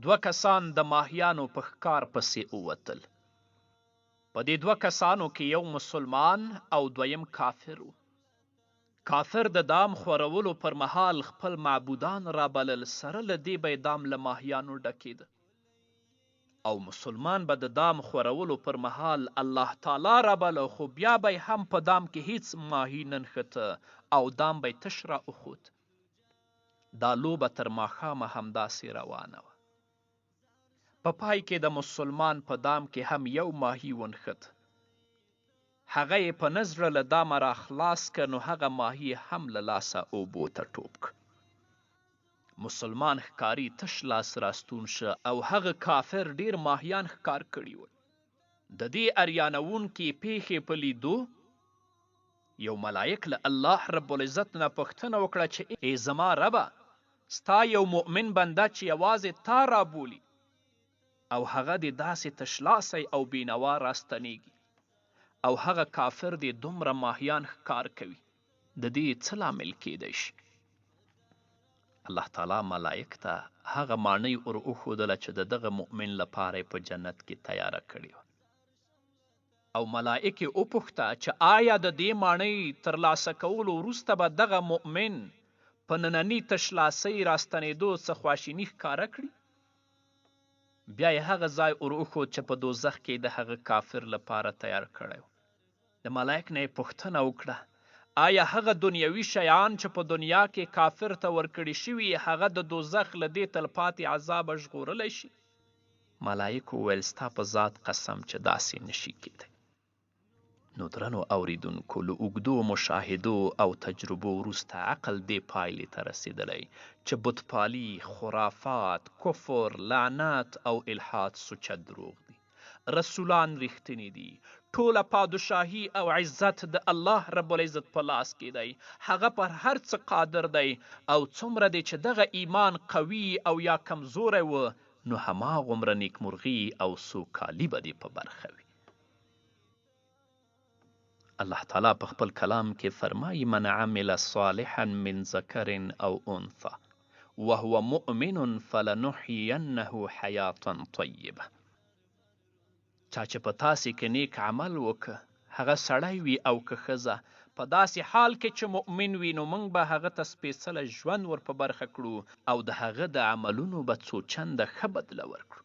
دوه کسان د ماهیانو په ښکار پسې ووتل. په دې دوه کسانو کې یو مسلمان او دویم کافر و. کافر د دام خورولو پر مهال خپل معبودان رابلل، سره له دې به یې دام له ماهیانو ډکېده. او مسلمان به د دام خورولو پر مهال الله تعالی رابله، خو بیا به هم په دام کې هیڅ ماهی نه نښته او دام به یې تش را اخوت. دا لوبه تر ماښامه همداسې روانه وه. په پای کې د مسلمان په دام کې هم یو ماهی ونښت. هغه یې په نه زړه له دامه را خلاص که، نو هغه ماهی هم له لاسه اوبو ته ټوپ که. مسلمان ښکاري تش لاس راستون شه او هغه کافر ډیر ماهیان ښکار کړي ول. د دې اریانوونکې پیښې په لیدو یو ملایک له الله رب العزت نه پوښتنه وکړه چې ای زما ربه، ستا یو مؤمن بنده چې یوازې تا رابولي او هغه دې داسې تشلاسی او بینوا راستنیږي، او هغه کافر دې دومره ماهیان ښکار کوي، د دې څه لامل کیدی شي؟ الله تعالی ملائک ته هغه ماڼۍ ور وښودله چې د دغه مؤمن لپاره یې په جنت کې تیاره کړې وه. او ملائک یې وپوښته چې آیا د دې ماڼۍ ترلاسه کولو وروسته به دغه مؤمن په ننني تشلاسۍ راستنېدو څه خواشیني ښکاره کړي؟ بیا یې هغه ځای ور وښود چې په دوزخ کې د هغه کافر لپاره تیار کړی و. د ملائک نه یې پوښتنه وکړه آیا هغه دنیوي شیان چې په دنیا کې کافر ته ورکړي شوي هغه د دوزخ له دې تلپاتې عذابه ژغورلی شي؟ ملایکو وویل ستا په ذات قسم چې داسې نشي کیدی. نو درنو اوریدونکو، له اوږدو مشاهدو او تجربو وروسته عقل دې پایلې ته رسېدلی چې بتپالي، خرافات، کفر، لعنت او الحاد سوچه دروغ دي. رسولان رښتیني دي. ټوله پادشاهي او عزت د الله رب العزت په لاس کې دی. هغه پر هر څه قادر دی، او څومره دی چې دغه ایمان قوي او یا کمزوری و، نو هماغومره نیکمرغي او سوکالي به دې په برخه وي. الله تعالی په خپل کلام کې فرمایي من عمل صالحا من ذکر او انثى وهو مؤمن فلنحيينه حیاة طیبه. چا چې په تاسې کې نیک عمل وکه، هغه سړی وي او که ښځه، په داسې حال کې چې مؤمن وي، نو موږ به هغه ته سپېڅلی ژوند ور په برخه کړو او د هغه د عملونو به څو چنده ښه بدله ورکړو.